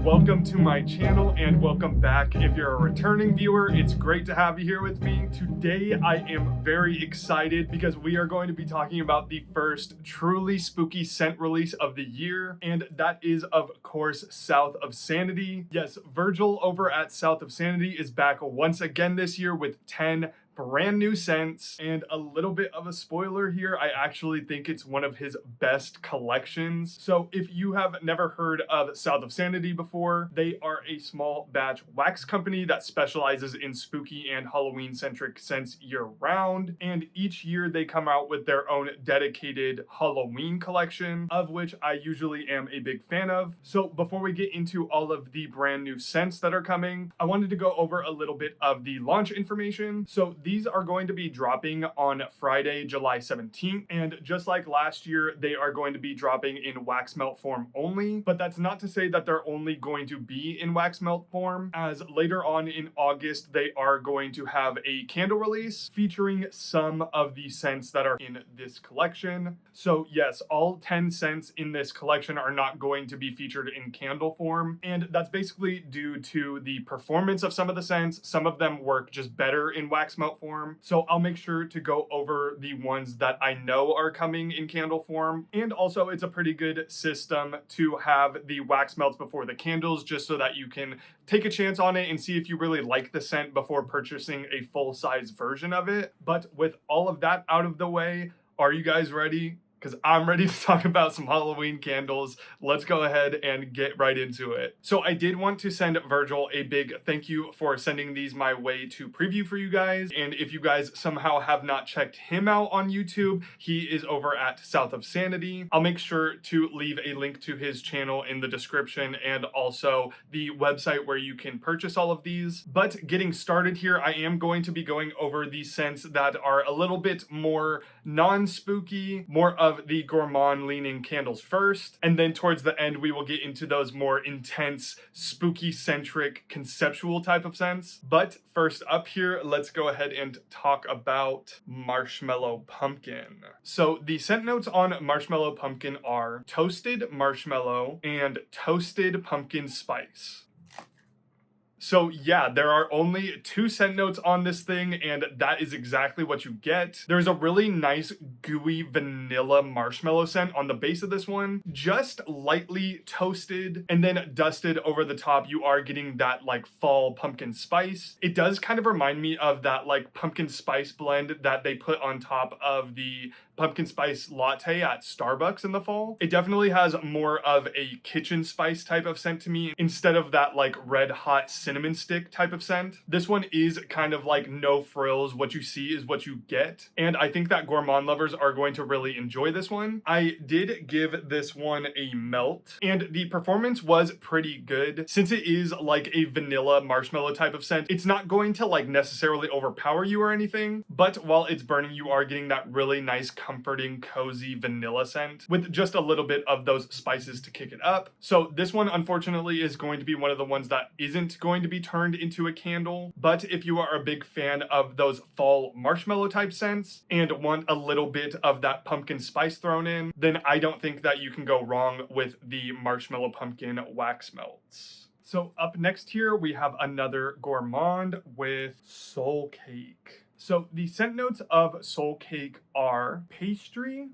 welcome to my channel and welcome back. If you're a returning viewer, it's great to have you here with me. Today I am very excited because we are going to be talking about the first truly spooky scent release of the year, and that is of course South of Sanity. Yes, Virgil over at South of Sanity is back once again this year with 10 brand new scents, and a little bit of a spoiler here, I actually think it's one of his best collections. So if you have never heard of South of Sanity before, they are a small batch wax company that specializes in spooky and Halloween centric scents year round, and each year they come out with their own dedicated Halloween collection, of which I usually am a big fan of. So before we get into all of the brand new scents that are coming, I wanted to go over a little bit of the launch information. So these are going to be dropping on Friday, July 17th, and just like last year, they are going to be dropping in wax melt form only, but that's not to say that they're only going to be in wax melt form, as later on in August, they are going to have a candle release featuring some of the scents that are in this collection. So yes, all 10 scents in this collection are not going to be featured in candle form, and that's basically due to the performance of some of the scents. Some of them work just better in wax melt form, so I'll make sure to go over the ones that I know are coming in candle form. And also it's a pretty good system to have the wax melts before the candles, just so that you can take a chance on it and see if you really like the scent before purchasing a full-size version of it. But with all of that out of the way, are you guys ready? Because I'm ready to talk about some Halloween candles. Let's go ahead and get right into it. So I did want to send Virgil a big thank you for sending these my way to preview for you guys. And if you guys somehow have not checked him out on YouTube, he is over at South of Sanity. I'll make sure to leave a link to his channel in the description and also the website where you can purchase all of these. But getting started here, I am going to be going over the scents that are a little bit more non-spooky, more of the gourmand leaning candles first, and then towards the end we will get into those more intense spooky centric conceptual type of scents. But first up here, let's go ahead and talk about Marshmallow Pumpkin. So the scent notes on Marshmallow Pumpkin are toasted marshmallow and toasted pumpkin spice. So yeah, there are only 2 scent notes on this thing, and that is exactly what you get. There's a really nice gooey vanilla marshmallow scent on the base of this one, just lightly toasted and then dusted over the top. You are getting that like fall pumpkin spice. It does kind of remind me of that like pumpkin spice blend that they put on top of the pumpkin spice latte at Starbucks in the fall. It definitely has more of a kitchen spice type of scent to me instead of that like red hot cinnamon stick type of scent. This one is kind of like no frills. What you see is what you get. And I think that gourmand lovers are going to really enjoy this one. I did give this one a melt, and the performance was pretty good. Since it is like a vanilla marshmallow type of scent, it's not going to like necessarily overpower you or anything, but while it's burning, you are getting that really nice comforting cozy vanilla scent with just a little bit of those spices to kick it up. So this one unfortunately is going to be one of the ones that isn't going to be turned into a candle. But if you are a big fan of those fall marshmallow type scents and want a little bit of that pumpkin spice thrown in, then I don't think that you can go wrong with the Marshmallow Pumpkin wax melts. So up next here we have another gourmand with Soul Cake. So the scent notes of Soul Cake are pastry,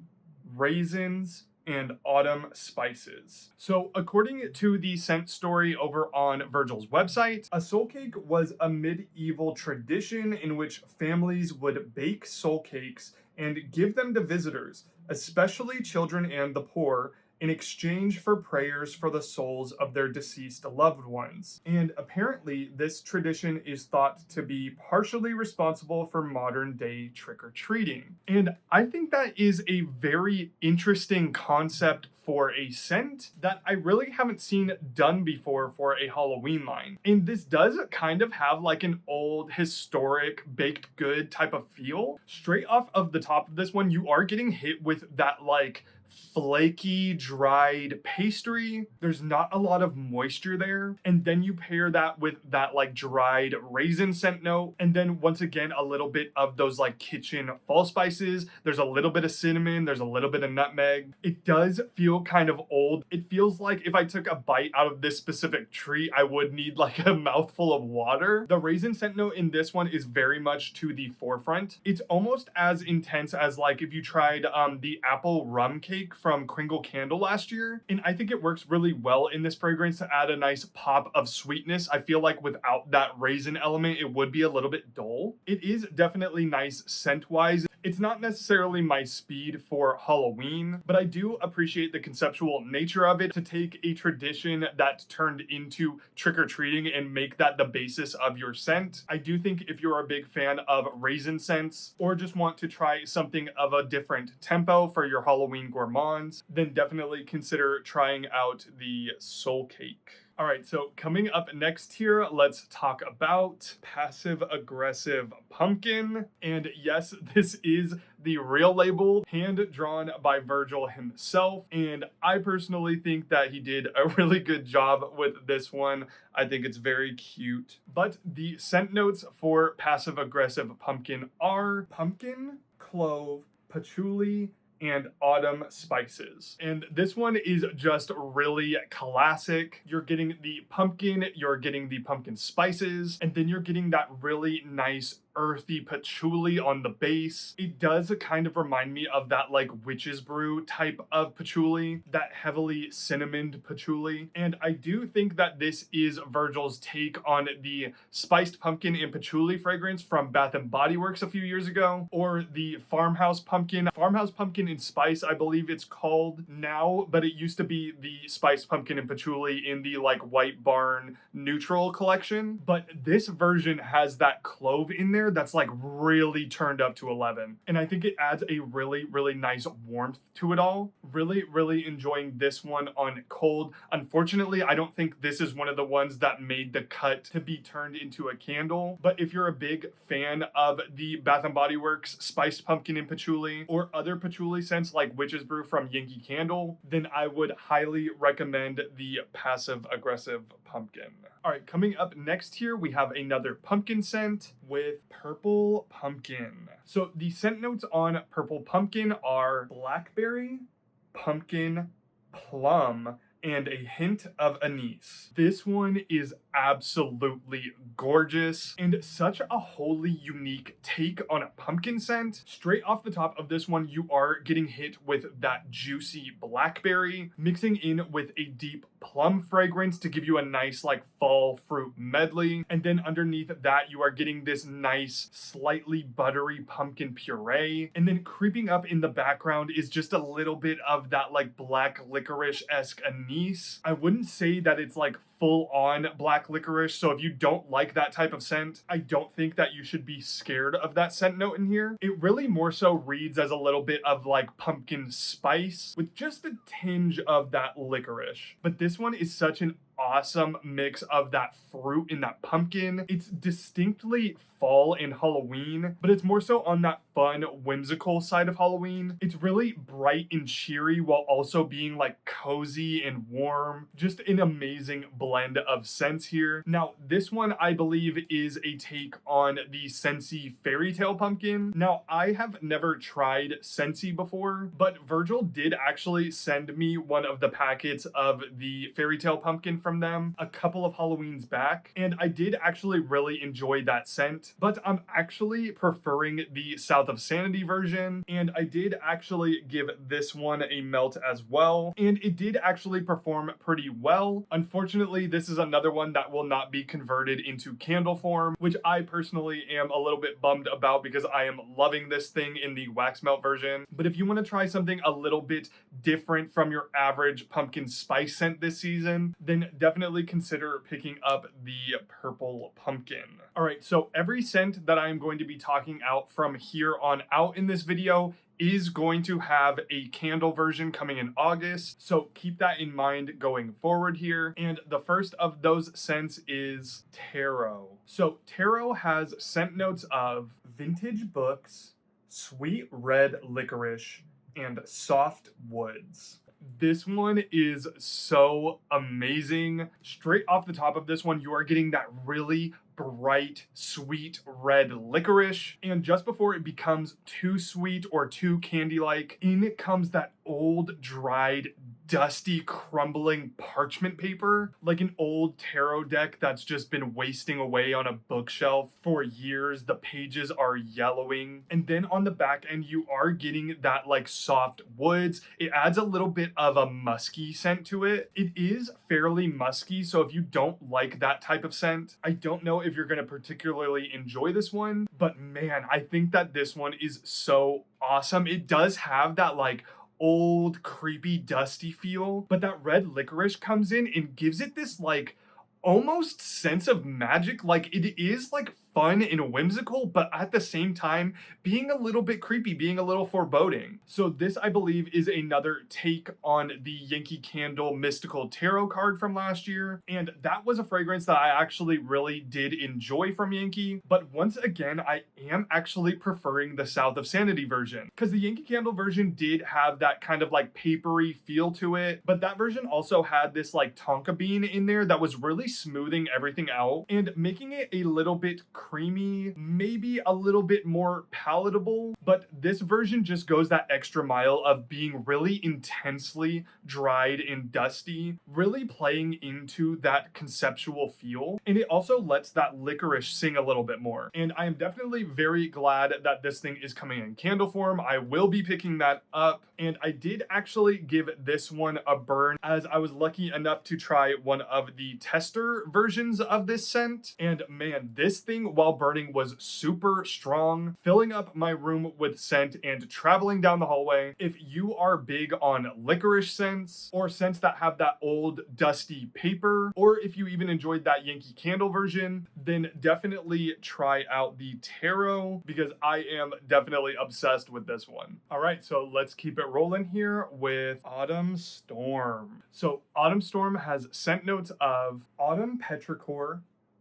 raisins, and autumn spices. So according to the scent story over on Virgil's website, a soul cake was a medieval tradition in which families would bake soul cakes and give them to visitors, especially children and the poor, in exchange for prayers for the souls of their deceased loved ones. And apparently this tradition is thought to be partially responsible for modern day trick-or-treating. And I think that is a very interesting concept for a scent that I really haven't seen done before for a Halloween line. And this does kind of have like an old historic baked good type of feel. Straight off of the top of this one, you are getting hit with that like flaky, dried pastry. There's not a lot of moisture there. And then you pair that with that like dried raisin scent note. And then once again, a little bit of those like kitchen fall spices. There's a little bit of cinnamon. There's a little bit of nutmeg. It does feel feel kind of old. It feels like if I took a bite out of this specific tree, I would need like a mouthful of water. The raisin scent note in this one is very much to the forefront. It's almost as intense as like if you tried the apple rum cake from Kringle Candle last year. And I think it works really well in this fragrance to add a nice pop of sweetness. I feel like without that raisin element, it would be a little bit dull. It is definitely nice scent-wise. It's not necessarily my speed for Halloween, but I do appreciate the conceptual nature of it to take a tradition that turned into trick-or-treating and make that the basis of your scent. I do think if you're a big fan of raisin scents or just want to try something of a different tempo for your Halloween gourmands, then definitely consider trying out the Soul Cake. All right, so coming up next here, let's talk about Passive Aggressive Pumpkin. And yes, this is the real label, hand drawn by Virgil himself. And I personally think that he did a really good job with this one. I think it's very cute. But the scent notes for Passive Aggressive Pumpkin are pumpkin, clove, patchouli, and autumn spices. And this one is just really classic. You're getting the pumpkin, you're getting the pumpkin spices, and then you're getting that really nice earthy patchouli on the base. It does kind of remind me of that like witch's brew type of patchouli, that heavily cinnamoned patchouli. And I do think that this is Virgil's take on the spiced pumpkin and patchouli fragrance from Bath & Body Works a few years ago, or the farmhouse pumpkin and spice, I believe it's called now, but it used to be the spiced pumpkin and patchouli in the like White Barn neutral collection. But this version has that clove in there that's like really turned up to 11. And I think it adds a really, really nice warmth to it all. Really, really enjoying this one on cold. Unfortunately, I don't think this is one of the ones that made the cut to be turned into a candle. But if you're a big fan of the Bath & Body Works spiced pumpkin and patchouli or other patchouli scents like Witch's Brew from Yankee Candle, then I would highly recommend the Passive Aggressive Pumpkin. All right, coming up next here, we have another pumpkin scent with Purple Pumpkin. So the scent notes on Purple Pumpkin are blackberry, pumpkin, plum, and a hint of anise. This one is absolutely gorgeous and such a wholly unique take on a pumpkin scent. Straight off the top of this one, you are getting hit with that juicy blackberry, mixing in with a deep plum fragrance to give you a nice like fall fruit medley. And then underneath that, you are getting this nice, slightly buttery pumpkin puree. And then creeping up in the background is just a little bit of that like black licorice-esque anise. I wouldn't say that it's like full on black licorice, so if you don't like that type of scent, I don't think that you should be scared of that scent note in here. It really more so reads as a little bit of like pumpkin spice with just a tinge of that licorice. But this one is such an awesome mix of that fruit and that pumpkin. It's distinctly fall and Halloween, but it's more so on that fun, whimsical side of Halloween. It's really bright and cheery while also being like cozy and warm. Just an amazing blend of scents here. Now, this one I believe is a take on the Scentsy Fairy Tale Pumpkin. Now, I have never tried Scentsy before, but Virgil did actually send me one of the packets of the Fairy Tale Pumpkin from them a couple of Halloweens back, and I did actually really enjoy that scent, but I'm actually preferring the South of Sanity version, and I did actually give this one a melt as well, and it did actually perform pretty well. Unfortunately, this is another one that will not be converted into candle form, which I personally am a little bit bummed about because I am loving this thing in the wax melt version. But if you want to try something a little bit different from your average pumpkin spice scent this season, then definitely consider picking up the Purple Pumpkin. All right, so every scent that I am going to be talking out from here on out in this video is going to have a candle version coming in August, so keep that in mind going forward here. And the first of those scents is Taro. So Taro has scent notes of vintage books, sweet red licorice, and soft woods. This one is so amazing. Straight off the top of this one, you are getting that really bright, sweet red licorice. And just before it becomes too sweet or too candy-like, in comes that old, dried, dusty, crumbling parchment paper, like an old tarot deck that's just been wasting away on a bookshelf for years. The pages are yellowing. And then on the back end, you are getting that like soft woods. It adds a little bit of a musky scent to it. It is fairly musky, so if you don't like that type of scent, I don't know if you're going to particularly enjoy this one, but man, I think that this one is so awesome. It does have that like old, creepy, dusty feel, but that red licorice comes in and gives it this like almost sense of magic. Like it is like fun and whimsical, but at the same time being a little bit creepy, being a little foreboding. So this, I believe, is another take on the Yankee Candle Mystical Tarot card from last year, and that was a fragrance that I actually really did enjoy from Yankee. But once again, I am actually preferring the South of Sanity version, because the Yankee Candle version did have that kind of like papery feel to it, but that version also had this like tonka bean in there that was really smoothing everything out and making it a little bit creamy, maybe a little bit more palatable. But this version just goes that extra mile of being really intensely dried and dusty, really playing into that conceptual feel. And it also lets that licorice sing a little bit more. And I am definitely very glad that this thing is coming in candle form. I will be picking that up. And I did actually give this one a burn, as I was lucky enough to try one of the tester versions of this scent. And man, this thing while burning was super strong, filling up my room with scent and traveling down the hallway. If you are big on licorice scents or scents that have that old dusty paper, or if you even enjoyed that Yankee Candle version, then definitely try out the tarot, because I am definitely obsessed with this one. All right, so let's keep it rolling here with Autumn Storm. So Autumn Storm has scent notes of autumn petrichor,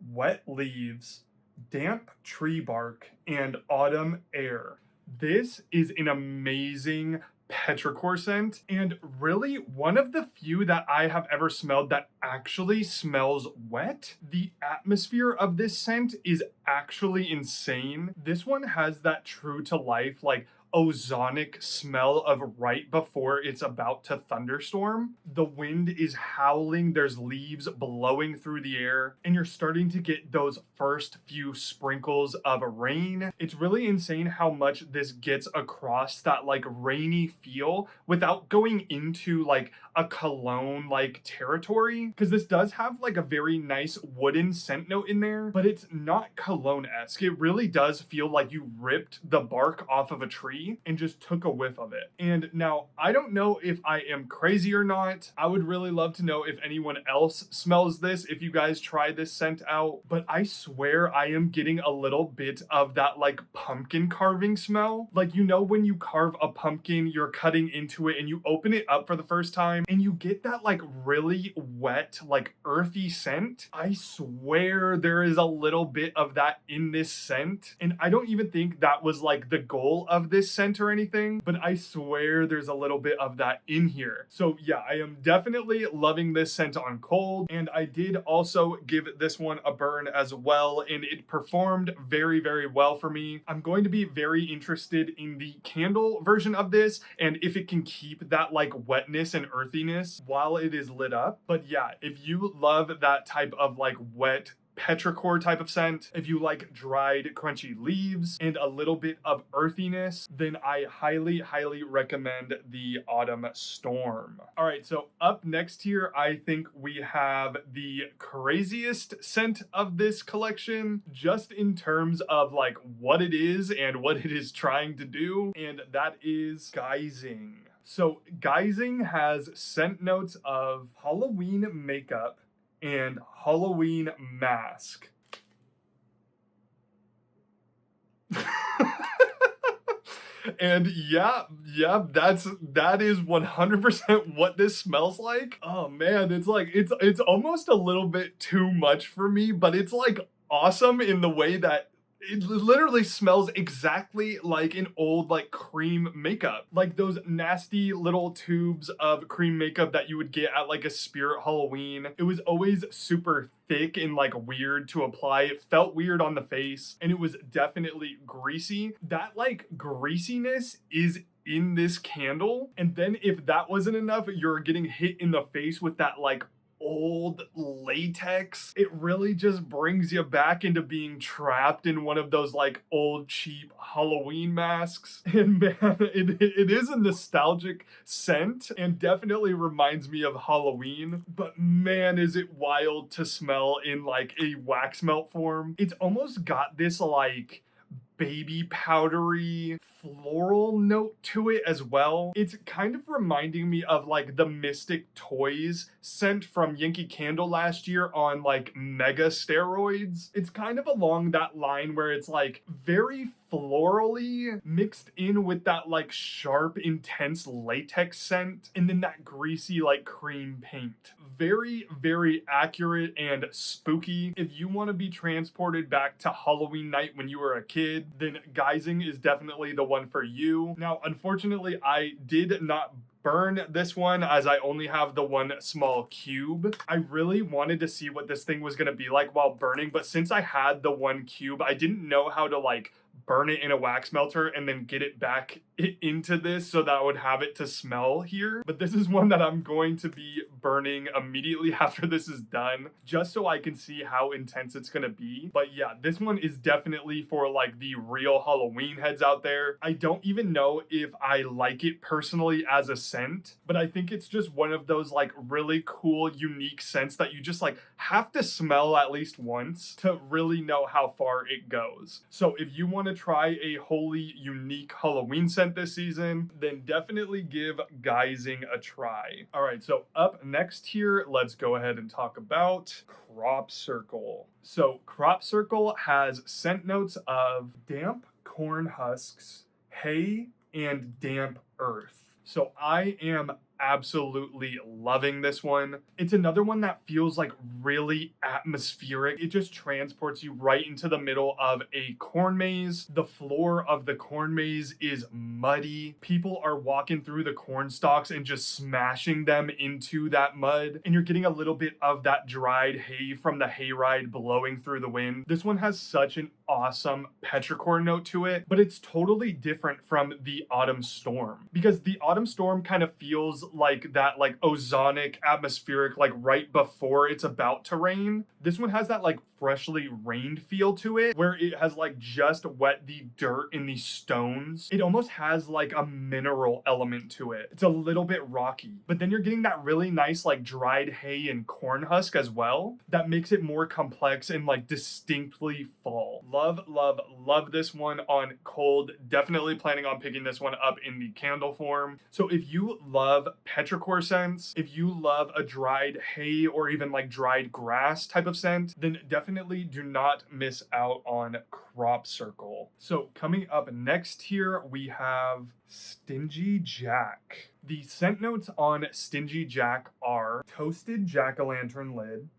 wet leaves, damp tree bark, and autumn air. This is an amazing petrichor scent, and really one of the few that I have ever smelled that actually smells wet. The atmosphere of this scent is actually insane. This one has that true to life, like ozonic smell of right before it's about to thunderstorm. The wind is howling, there's leaves blowing through the air, and you're starting to get those first few sprinkles of rain. It's really insane how much this gets across that like rainy feel without going into like a cologne like territory, because this does have like a very nice wooden scent note in there, but it's not cologne-esque. It really does feel like you ripped the bark off of a tree and just took a whiff of it. And now, I don't know if I am crazy or not. I would really love to know if anyone else smells this, if you guys try this scent out, but I swear I am getting a little bit of that like pumpkin carving smell. Like, you know, when you carve a pumpkin, you're cutting into it and you open it up for the first time and you get that like really wet, like earthy scent. I swear there is a little bit of that in this scent. And I don't even think that was like the goal of this scent or anything, but I swear there's a little bit of that in here. So yeah, I am definitely loving this scent on cold, and I did also give this one a burn as well, and it performed very, very well for me. I'm going to be very interested in the candle version of this, and if it can keep that like wetness and earthiness while it is lit up. But yeah, if you love that type of like wet petrichor type of scent, if you like dried crunchy leaves and a little bit of earthiness, then I highly recommend the Autumn Storm. All right, so up next here, I think we have the craziest scent of this collection, just in terms of like what it is and what it is trying to do, and that is Guising. So Guising has scent notes of Halloween makeup and Halloween mask. And yeah, that is 100% what this smells like. Oh man, it's like it's almost a little bit too much for me, but it's like awesome in the way that it literally smells exactly like an old like cream makeup, like those nasty little tubes of cream makeup that you would get at like a Spirit Halloween. It was always super thick and like weird to apply. It felt weird on the face, and it was definitely greasy. That like greasiness is in this candle. And then if that wasn't enough, you're getting hit in the face with that like old latex. It really just brings you back into being trapped in one of those like old cheap Halloween masks. And man, it is a nostalgic scent and definitely reminds me of Halloween, but man, is it wild to smell in like a wax melt form. It's almost got this like baby powdery floral note to it as well. It's kind of reminding me of like the Mystic Toys scent from Yankee Candle last year on like mega steroids. It's kind of along that line where it's like very florally mixed in with that like sharp, intense latex scent, and then that greasy like cream paint. Very, very accurate and spooky. If you want to be transported back to Halloween night when you were a kid, then Guising is definitely the one for you. Now, unfortunately, I did not burn this one as I only have the one small cube. I really wanted to see what this thing was going to be like while burning, but since I had the one cube, I didn't know how to like burn it in a wax melter and then get it back into this so that I would have it to smell here. But this is one that I'm going to be burning immediately after this is done, just so I can see how intense it's gonna be. But yeah, this one is definitely for like the real Halloween heads out there. I don't even know if I like it personally as a scent, but I think it's just one of those like really cool, unique scents that you just like have to smell at least once to really know how far it goes. So if you want to try a wholly unique Halloween scent this season, then definitely give Guising a try. All right, so up next here, let's go ahead and talk about Crop Circle. So Crop Circle has scent notes of damp corn husks, hay, and damp earth. So I am absolutely loving this one. It's another one that feels like really atmospheric. It just transports you right into the middle of a corn maze. The floor of the corn maze is muddy. People are walking through the corn stalks and just smashing them into that mud. And you're getting a little bit of that dried hay from the hayride blowing through the wind. This one has such an awesome petrichor note to it, but it's totally different from the Autumn Storm, because the Autumn Storm kind of feels like that like ozonic atmospheric like right before it's about to rain. This one has that like freshly rained feel to it, where it has like just wet the dirt in the stones. It almost has like a mineral element to it. It's a little bit rocky, but then you're getting that really nice like dried hay and corn husk as well that makes it more complex and like distinctly fall. Love, love, love this one on cold. Definitely planning on picking this one up in the candle form. So if you love petrichor scents, if you love a dried hay or even like dried grass type of scent, then definitely do not miss out on Crop Circle. So coming up next here, we have Stingy Jack. The scent notes on Stingy Jack are toasted jack-o'-lantern lid,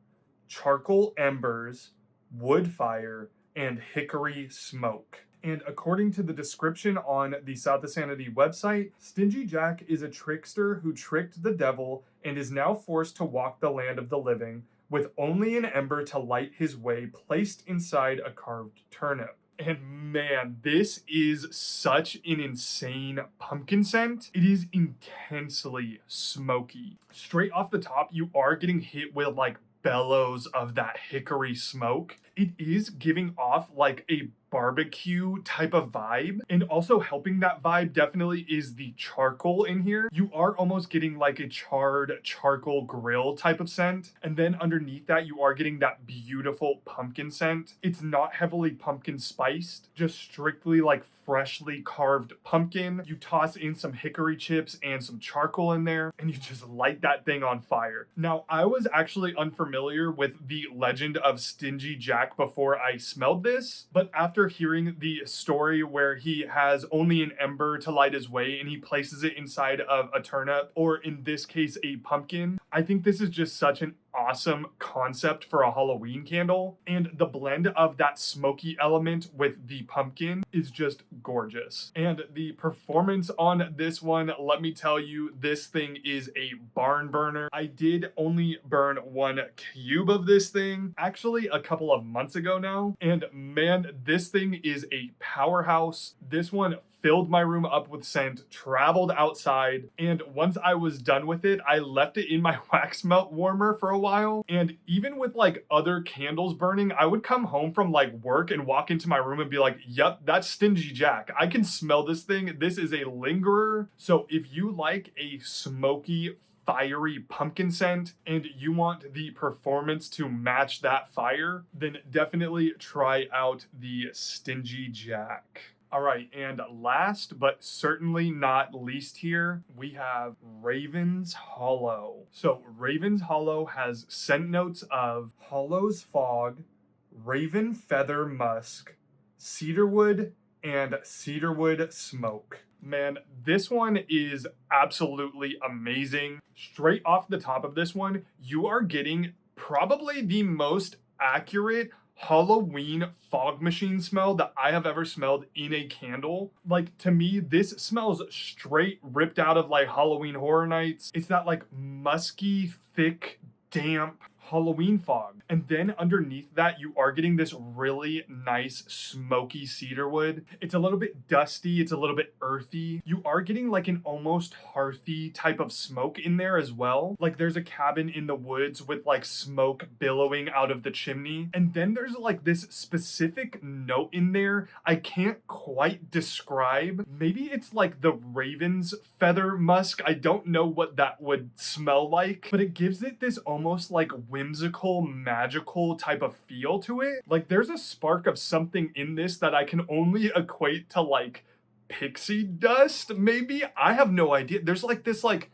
charcoal embers, wood fire, and hickory smoke. And according to the description on the South of Sanity website, Stingy Jack is a trickster who tricked the devil and is now forced to walk the land of the living with only an ember to light his way placed inside a carved turnip. And man, this is such an insane pumpkin scent. It is intensely smoky. Straight off the top, you are getting hit with like bellows of that hickory smoke. It is giving off like a barbecue type of vibe, and also helping that vibe definitely is the charcoal in here. You are almost getting like a charred charcoal grill type of scent, and then underneath that you are getting that beautiful pumpkin scent. It's not heavily pumpkin spiced, just strictly like freshly carved pumpkin. You toss in some hickory chips and some charcoal in there, and you just light that thing on fire. Now, I was actually unfamiliar with the legend of Stingy Jack before I smelled this, but after hearing the story where he has only an ember to light his way and he places it inside of a turnip, or in this case a pumpkin, I think this is just such an awesome concept for a Halloween candle, and the blend of that smoky element with the pumpkin is just gorgeous. And the performance on this one, let me tell you, this thing is a barn burner. I did only burn one cube of this thing actually a couple of months ago now, and man, this thing is a powerhouse. This one filled my room up with scent, traveled outside, and once I was done with it, I left it in my wax melt warmer for a while. And even with like other candles burning, I would come home from like work and walk into my room and be like, yep, that's Stingy Jack. I can smell this thing. This is a lingerer. So if you like a smoky, fiery pumpkin scent and you want the performance to match that fire, then definitely try out the Stingy Jack. All right, and last but certainly not least here, we have Raven's Hollow. So Raven's Hollow has scent notes of Hollow's Fog, Raven Feather Musk, Cedarwood, and Cedarwood Smoke. Man, this one is absolutely amazing. Straight off the top of this one, you are getting probably the most accurate Halloween fog machine smell that I have ever smelled in a candle. Like, to me, this smells straight ripped out of like Halloween Horror Nights. It's that like musky, thick, damp Halloween fog. And then underneath that, you are getting this really nice smoky cedarwood. It's a little bit dusty. It's a little bit earthy. You are getting like an almost hearthy type of smoke in there as well. Like there's a cabin in the woods with like smoke billowing out of the chimney. And then there's like this specific note in there I can't quite describe. Maybe it's like the raven's feather musk. I don't know what that would smell like, but it gives it this almost like whimsical, magical type of feel to it. Like there's a spark of something in this that I can only equate to like pixie dust, maybe? I have no idea. There's like this like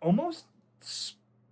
almost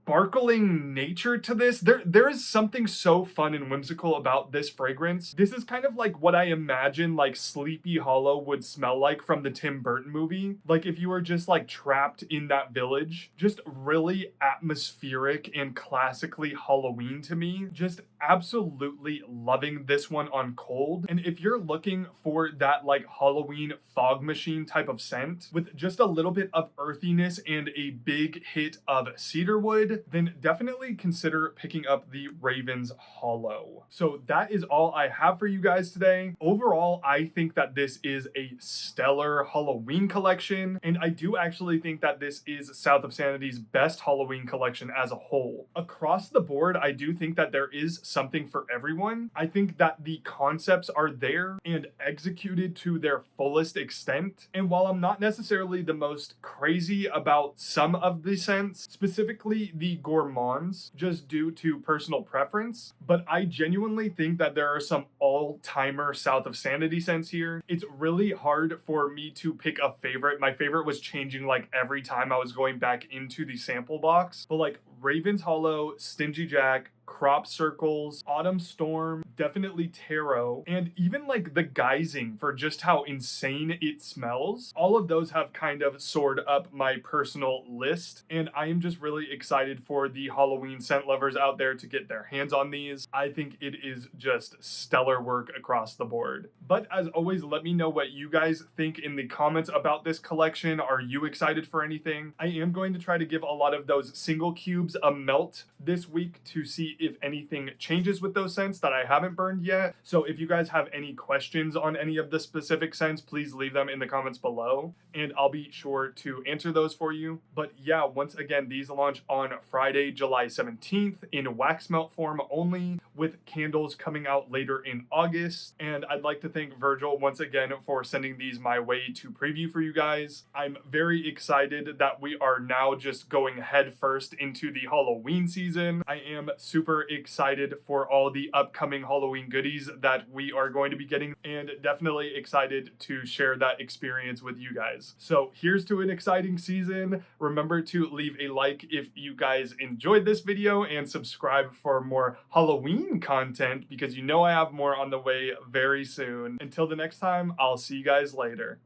sparkling nature to this. There is something so fun and whimsical about this fragrance. This is kind of like what I imagine like Sleepy Hollow would smell like from the Tim Burton movie. Like if you were just like trapped in that village. Just really atmospheric and classically Halloween to me. Just absolutely loving this one on cold. And if you're looking for that like Halloween fog machine type of scent with just a little bit of earthiness and a big hit of cedarwood, then definitely consider picking up the Raven's Hollow. So that is all I have for you guys today. Overall, I think that this is a stellar Halloween collection, and I do actually think that this is South of Sanity's best Halloween collection as a whole. Across the board, I do think that there is something for everyone. I think that the concepts are there and executed to their fullest extent. And while I'm not necessarily the most crazy about some of the scents, specifically the gourmands, just due to personal preference, but I genuinely think that there are some all-timer South of Sanity scents here. It's really hard for me to pick a favorite. My favorite was changing like every time I was going back into the sample box, but like Raven's Hollow, Stingy Jack, Crop Circles, Autumn Storm, definitely Tarot, and even like the Guising for just how insane it smells. All of those have kind of soared up my personal list, and I am just really excited for the Halloween scent lovers out there to get their hands on these. I think it is just stellar work across the board. But as always, let me know what you guys think in the comments about this collection. Are you excited for anything? I am going to try to give a lot of those single cubes a melt this week to see if anything changes with those scents that I haven't burned yet. So if you guys have any questions on any of the specific scents, please leave them in the comments below and I'll be sure to answer those for you. But yeah, once again, these launch on Friday, July 17th in wax melt form only, with candles coming out later in August. And I'd like to thank Virgil once again for sending these my way to preview for you guys. I'm very excited that we are now just going head first into the Halloween season. I am super excited for all the upcoming Halloween goodies that we are going to be getting, and definitely excited to share that experience with you guys. So here's to an exciting season. Remember to leave a like if you guys enjoyed this video and subscribe for more Halloween content, because you know I have more on the way very soon. Until the next time, I'll see you guys later.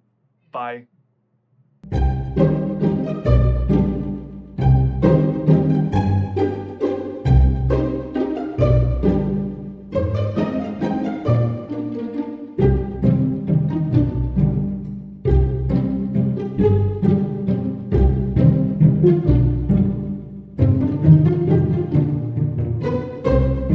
Bye.